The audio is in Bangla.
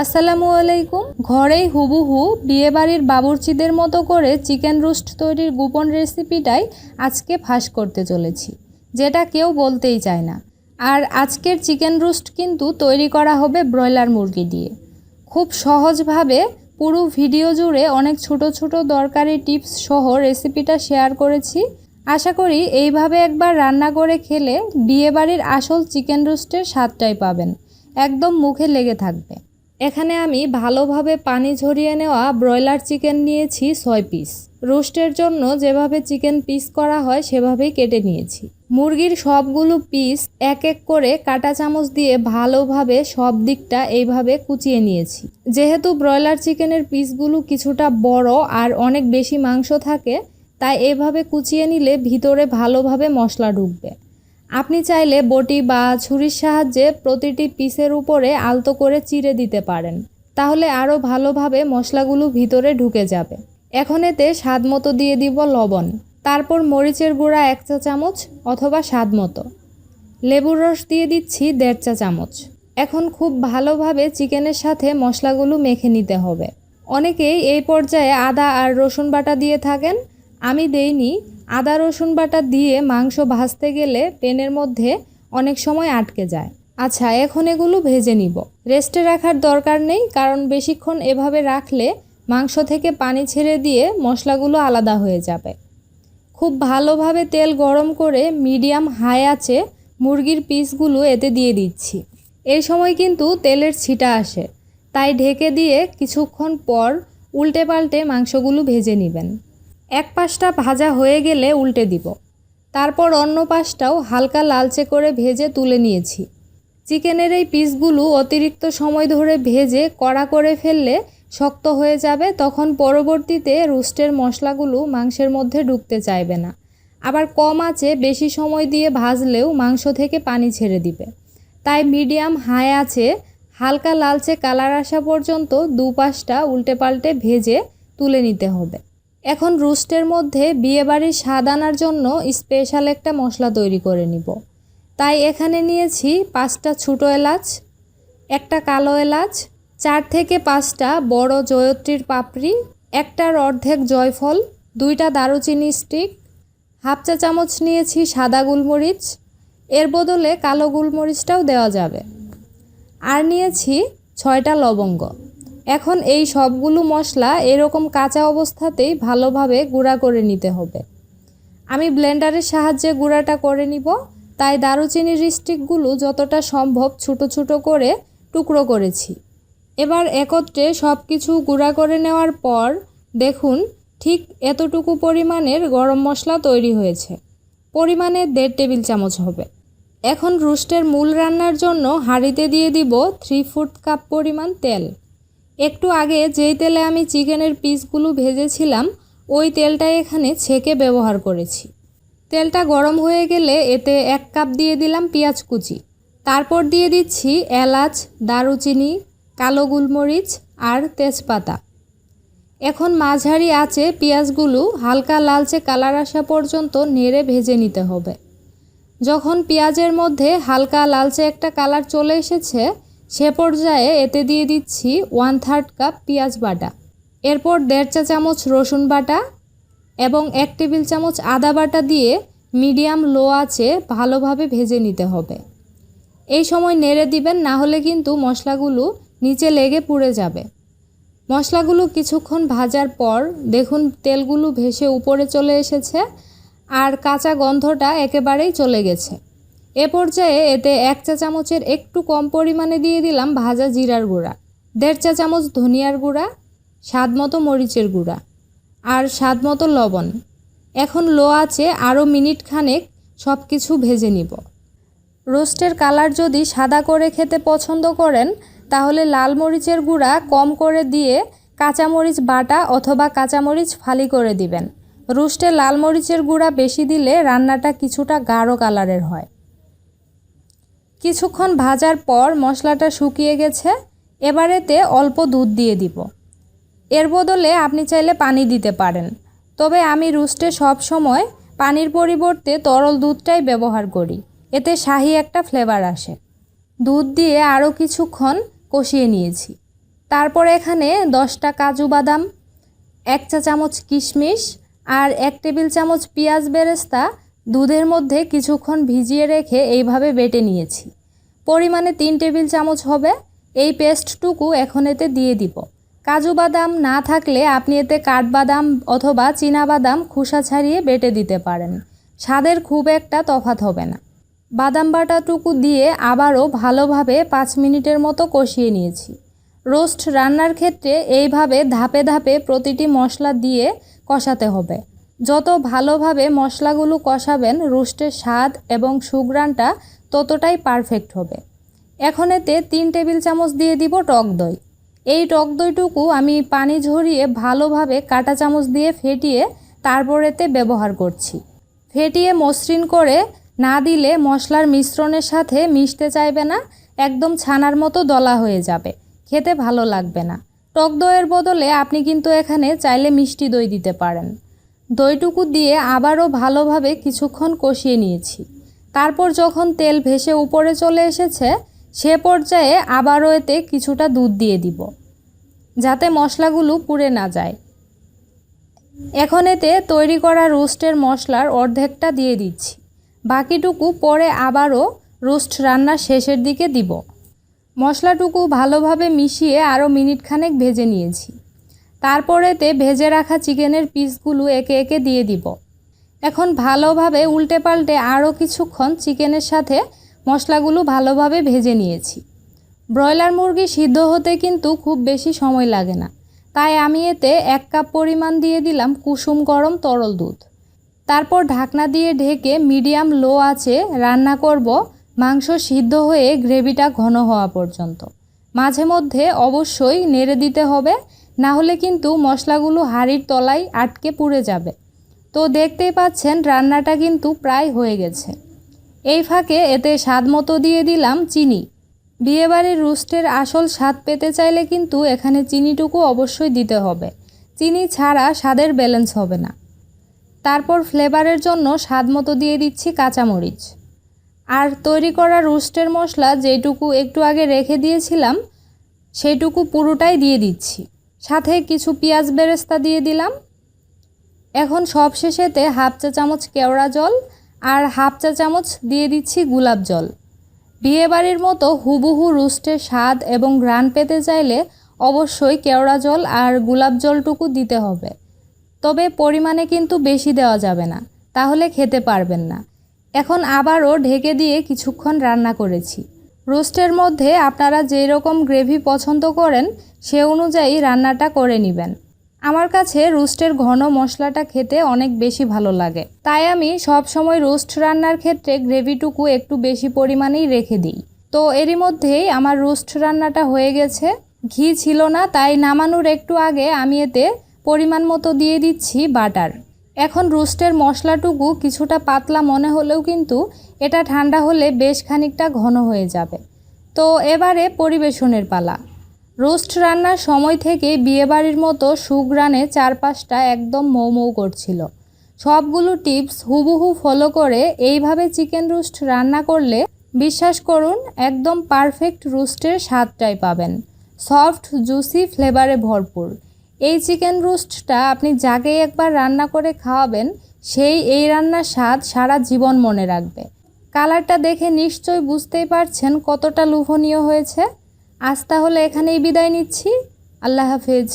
আসসালামু আলাইকুম। ঘরেই হুবহু বিয়েবাড়ির বাবুর্চিদের মতো করে চিকেন রোস্ট তৈরির গোপন রেসিপিটাই আজকে ফাঁস করতে চলেছি, যেটা কেউ বলতেই চায় না। আর আজকের চিকেন রোস্ট কিন্তু তৈরি করা হবে ব্রয়লার মুরগি দিয়ে। খুব সহজভাবে পুরো ভিডিও জুড়ে অনেক ছোট ছোট দরকারি টিপস সহ রেসিপিটা শেয়ার করেছি। আশা করি এইভাবে একবার রান্না করে খেলে বিয়েবাড়ির আসল চিকেন রোস্টের স্বাদটাই পাবেন, একদম মুখে লেগে থাকবে। এখানে আমি ভালোভাবে পানি ঝরিয়ে নেওয়া ব্রয়লার চিকেন নিয়েছি 6 পিস। রোস্টের জন্য যেভাবে চিকেন পিস করা হয় সেভাবেই কেটে নিয়েছি। মুরগির সবগুলো পিস এক এক করে কাঁটা চামচ দিয়ে ভালোভাবে সব দিকটা এইভাবে কুচিয়ে নিয়েছি। যেহেতু ব্রয়লার চিকেনের পিসগুলো কিছুটা বড় আর অনেক বেশি মাংস থাকে, তাই এভাবে কুচিয়ে নিলে ভিতরে ভালোভাবে মশলা ঢুকবে। আপনি চাইলে বটি বা ছুরির সাহায্যে প্রতিটি পিসের উপরে আলতো করে চিড়ে দিতে পারেন, তাহলে আরও ভালোভাবে মশলাগুলো ভিতরে ঢুকে যাবে। এখন এতে স্বাদ মতো দিয়ে দিব লবণ, তারপর মরিচের গুঁড়া 1 চা চামচ অথবা স্বাদ মতো, লেবুর রস দিয়ে দিচ্ছি 1.5 চা চামচ। এখন খুব ভালোভাবে চিকেনের সাথে মশলাগুলো মেখে নিতে হবে। অনেকেই এই পর্যায়ে আদা আর রসুন বাটা দিয়ে থাকেন, আমি দেইনি। আদা রসুন বাটা দিয়ে মাংস ভাজতে গেলে প্যানের মধ্যে অনেক সময় আটকে যায়। আচ্ছা, এখন এগুলো ভেজে নিব। রেস্টে রাখার দরকার নেই, কারণ বেশিক্ষণ এভাবে রাখলে মাংস থেকে পানি ছেড়ে দিয়ে মশলাগুলো আলাদা হয়ে যাবে। খুব ভালোভাবে তেল গরম করে মিডিয়াম হাই আঁচে মুরগির পিসগুলো এতে দিয়ে দিচ্ছি। এই সময় কিন্তু তেলের ছিটা আসে, তাই ঢেকে দিয়ে কিছুক্ষণ পর উল্টে পাল্টে মাংসগুলো ভেজে নেবেন। এক পাশটা ভাজা হয়ে গেলে উল্টে দিব, তারপর অন্য পাশটাও হালকা লালচে করে ভেজে তুলে নিয়েছি। চিকেনের এই পিসগুলো অতিরিক্ত সময় ধরে ভেজে কড়া করে ফেললে শক্ত হয়ে যাবে, তখন পরবর্তীতে রোস্টের মশলাগুলো মাংসের মধ্যে ঢুকতে চাইবে না। আবার কম আঁচে বেশি সময় দিয়ে ভাজলেও মাংস থেকে পানি ছেড়ে দিবে। তাই মিডিয়াম হাই আঁচে হালকা লালচে কালার আসা পর্যন্ত দুপাশটা উল্টে পাল্টে ভেজে তুলে নিতে হবে। এখন রোস্টের মধ্যে বিয়েবাড়ির স্বাদ আনার জন্য স্পেশাল একটা মশলা তৈরি করে নিব। তাই এখানে নিয়েছি 5টা ছোটো এলাচ, একটা কালো এলাচ, 4 থেকে 5টা বড় জয়ত্রীর পাপড়ি, 1টার অর্ধেক জয়ফল, 2টা দারুচিনি স্টিক, হাফ চা চামচ নিয়েছি সাদা গোলমরিচ, এর বদলে কালো গোলমরিচটাও দেওয়া যাবে, আর নিয়েছি 6টা লবঙ্গ। এখন এই সবগুলো মশলা এরকম কাঁচা অবস্থাতেই ভালোভাবে গুঁড়া করে নিতে হবে। আমি ব্লেন্ডারের সাহায্যে গুঁড়াটা করে নিব, তাই দারুচিনির স্টিকগুলো যতটা সম্ভব ছোট ছোট করে টুকরো করেছি। এবার একত্রে সব কিছু গুঁড়া করে নেওয়ার পর দেখুন ঠিক এতটুকু পরিমাণের গরম মশলা তৈরি হয়েছে। পরিমাণে 1.5 টেবিল চামচ হবে। এখন রোস্টের মূল রান্নার জন্য হাঁড়িতে দিয়ে দিব 3/4 কাপ পরিমাণ তেল। একটু আগে যেই তেলে আমি চিকেনের পিসগুলো ভেজেছিলাম, ওই তেলটাই এখানে ছেঁকে ব্যবহার করেছি। তেলটা গরম হয়ে গেলে এতে 1 কাপ দিয়ে দিলাম পেঁয়াজ কুচি, তারপর দিয়ে দিচ্ছি এলাচ, দারুচিনি, কালো গোলমরিচ আর তেজপাতা। এখন মাঝারি আঁচে পেঁয়াজগুলো হালকা লালচে কালার আসা পর্যন্ত নেড়ে ভেজে নিতে হবে। যখন পেঁয়াজের মধ্যে হালকা লালচে একটা কালার চলে এসেছে, সে পর্যায়ে এতে দিয়ে দিচ্ছি 1/3 কাপ পেঁয়াজ বাটা, এরপর 1.5 চা চামচ রসুন বাটা এবং 1 টেবিল চামচ আদা বাটা দিয়ে মিডিয়াম লো আঁচে ভালোভাবে ভেজে নিতে হবে। এই সময় নেড়ে দিবেন, না হলে কিন্তু মশলাগুলো নিচে লেগে পুড়ে যাবে। মশলাগুলো কিছুক্ষণ ভাজার পর দেখুন তেলগুলো ভেসে উপরে চলে এসেছে আর কাঁচা গন্ধটা একেবারেই চলে গেছে। এ পর্যায়ে এতে 1 চা চামচের একটু কম পরিমাণে দিয়ে দিলাম ভাজা জিরার গুঁড়া, 1.5 চা চামচ ধনিয়ার গুঁড়া, স্বাদ মতো মরিচের গুঁড়া আর স্বাদ মতো লবণ। এখন লো আঁচে আরও মিনিট খানেক সব কিছু ভেজে নিব। রোস্টের কালার যদি সাদা করে খেতে পছন্দ করেন, তাহলে লাল মরিচের গুঁড়া কম করে দিয়ে কাঁচামরিচ বাটা অথবা কাঁচামরিচ ফালি করে দিবেন। রোস্টে লাল মরিচের গুঁড়া বেশি দিলে রান্নাটা কিছুটা গাঢ় কালারের হয়। কিছুক্ষণ ভাজার পর মশলাটা শুকিয়ে গেছে, এবার এতে অল্প দুধ দিয়ে দিব। এর বদলে আপনি চাইলে পানি দিতে পারেন, তবে আমি রোস্টে সব সময় পানির পরিবর্তে তরল দুধটাই ব্যবহার করি, এতে শাহি একটা ফ্লেভার আসে। দুধ দিয়ে আরও কিছুক্ষণ কষিয়ে নিয়েছি। তারপর এখানে 10টা কাজু বাদাম, 1 চা চামচ কিশমিশ আর 1 টেবিল চামচ পেঁয়াজ বেরেস্তা দুধের মধ্যে কিছুক্ষণ ভিজিয়ে রেখে এইভাবে বেটে নিয়েছি। পরিমাণে 3 টেবিল চামচ হবে। এই পেস্টটুকু এখন এতে দিয়ে দিব। কাজু বাদাম না থাকলে আপনি এতে কাঠবাদাম অথবা চীনাবাদাম খোসা ছাড়িয়ে বেটে দিতে পারেন। স্বাদের খুব একটা তফাৎ হবে না। বাদাম বাটাটুকু দিয়ে আবারও ভালোভাবে 5 মিনিটের মতো কষিয়ে নিয়েছি। রোস্ট রান্নার ক্ষেত্রে এইভাবে ধাপে ধাপে প্রতিটি মশলা দিয়ে কষাতে হবে। যত ভালোভাবে মশলাগুলো কষাবেন রোস্টের স্বাদ এবং সুঘ্রাণটা ততটাই পারফেক্ট হবে। এখন এতে 3 টেবিল চামচ দিয়ে দিব টক দই। এই টক দইটুকু আমি পানি ঝরিয়ে ভালোভাবে কাঁটা চামচ দিয়ে ফেটিয়ে তারপর এতে ব্যবহার করছি। ফেটিয়ে মসৃণ করে না দিলে মশলার মিশ্রণের সাথে মিশতে চাইবে না, একদম ছানার মতো দলা হয়ে যাবে, খেতে ভালো লাগবে না। টক দইয়ের বদলে আপনি কিন্তু এখানে চাইলে মিষ্টি দই দিতে পারেন। দইটুকু দিয়ে আবারও ভালোভাবে কিছুক্ষণ কষিয়ে নিয়েছি। তারপর যখন তেল ভেসে উপরে চলে এসেছে সে পর্যায়ে আবারও এতে কিছুটা দুধ দিয়ে দিব যাতে মশলাগুলো পুড়ে না যায়। এখন এতে তৈরি করা রোস্টের মশলার অর্ধেকটা দিয়ে দিচ্ছি। বাকিটুকু পরে আবারও রোস্ট রান্নার শেষের দিকে দিব। মশলাটুকু ভালোভাবে মিশিয়ে আরও মিনিট খানেক ভেজে নিয়েছি। তারপর এতে ভেজে রাখা চিকেনের পিসগুলো একে একে দিয়ে দিব। এখন ভালোভাবে উল্টে পাল্টে আরও কিছুক্ষণ চিকেনের সাথে মশলাগুলো ভালোভাবে ভেজে নিয়েছি। ব্রয়লার মুরগি সিদ্ধ হতে কিন্তু খুব বেশি সময় লাগে না, তাই আমি এতে 1 কাপ পরিমাণ দিয়ে দিলাম কুসুম গরম তরল দুধ। তারপর ঢাকনা দিয়ে ঢেকে মিডিয়াম লো আঁচে রান্না করব মাংস সিদ্ধ হয়ে গ্রেভিটা ঘন হওয়া পর্যন্ত। মাঝে মধ্যে অবশ্যই নেড়ে দিতে হবে, না হলে কিন্তু মশলাগুলো হাঁড়ির তলায় আটকে পুড়ে যাবে। তো দেখতেই পাচ্ছেন রান্নাটা কিন্তু প্রায় হয়ে গেছে। এই ফাঁকে এতে স্বাদ মতো দিয়ে দিলাম চিনি। বিয়েবাড়ির রোস্টের আসল স্বাদ পেতে চাইলে কিন্তু এখানে চিনিটুকু অবশ্যই দিতে হবে, চিনি ছাড়া স্বাদের ব্যালেন্স হবে না। তারপর ফ্লেভারের জন্য স্বাদ মতো দিয়ে দিচ্ছি কাঁচামরিচ। আর তৈরি করা রোস্টের মশলা যেটুকু একটু আগে রেখে দিয়েছিলাম সেইটুকু পুরোটাই দিয়ে দিচ্ছি, সাথে কিছু পেঁয়াজ বেরেস্তা দিয়ে দিলাম। এখন সবশেষেতে 1/2 চা চামচ কেওড়া জল আর 1/2 চা চামচ দিয়ে দিচ্ছি গোলাপ জল। বিয়েবাড়ির মতো হুবহু রোস্টের স্বাদ এবং ঘ্রাণ পেতে চাইলে অবশ্যই কেওড়া জল আর গোলাপ জলটুকু দিতে হবে, তবে পরিমাণে কিন্তু বেশি দেওয়া যাবে না, তাহলে খেতে পারবেন না। এখন আবারও ঢেকে দিয়ে কিছুক্ষণ রান্না করেছি। রোস্টের মধ্যে আপনারা যেই রকম গ্রেভি পছন্দ করেন সে অনুযায়ী রান্নাটা করে নেবেন। আমার কাছে রোস্টের ঘন মশলাটা খেতে অনেক বেশি ভালো লাগে, তাই আমি সব সময় রোস্ট রান্নার ক্ষেত্রে গ্রেভিটুকু একটু বেশি পরিমাণেই রেখে দিই। তো এরই মধ্যেই আমার রোস্ট রান্নাটা হয়ে গেছে। ঘি ছিল না, তাই নামানোর একটু আগে আমি এতে পরিমাণ মতো দিয়ে দিচ্ছি বাটার। এখন রোস্টের মশলাটুকু কিছুটা পাতলা মনে হলেও কিন্তু এটা ঠান্ডা হলে বেশ খানিকটা ঘন হয়ে যাবে। তো এবারে পরিবেশনের পালা। রোস্ট রান্নার সময় থেকে বিয়েবাড়ির মতো সুঘ্রাণে চারপাশটা একদম মৌ মৌ করছিল। সবগুলো টিপস হুবহু ফলো করে এইভাবে চিকেন রোস্ট রান্না করলে বিশ্বাস করুন একদম পারফেক্ট রোস্টের স্বাদটাই পাবেন। সফট জুসি ফ্লেভারে ভরপুর এই চিকেন রোস্টটা আপনি যাকেই একবার রান্না করে খাওয়াবেন সেই এই রান্নার স্বাদ সারা জীবন মনে রাখবে। কালারটা দেখে নিশ্চয়ই বুঝতেই পারছেন কতটা লোভনীয় হয়েছে। আজ তাহলে এখানেই বিদায় নিচ্ছি। আল্লাহ হাফেজ।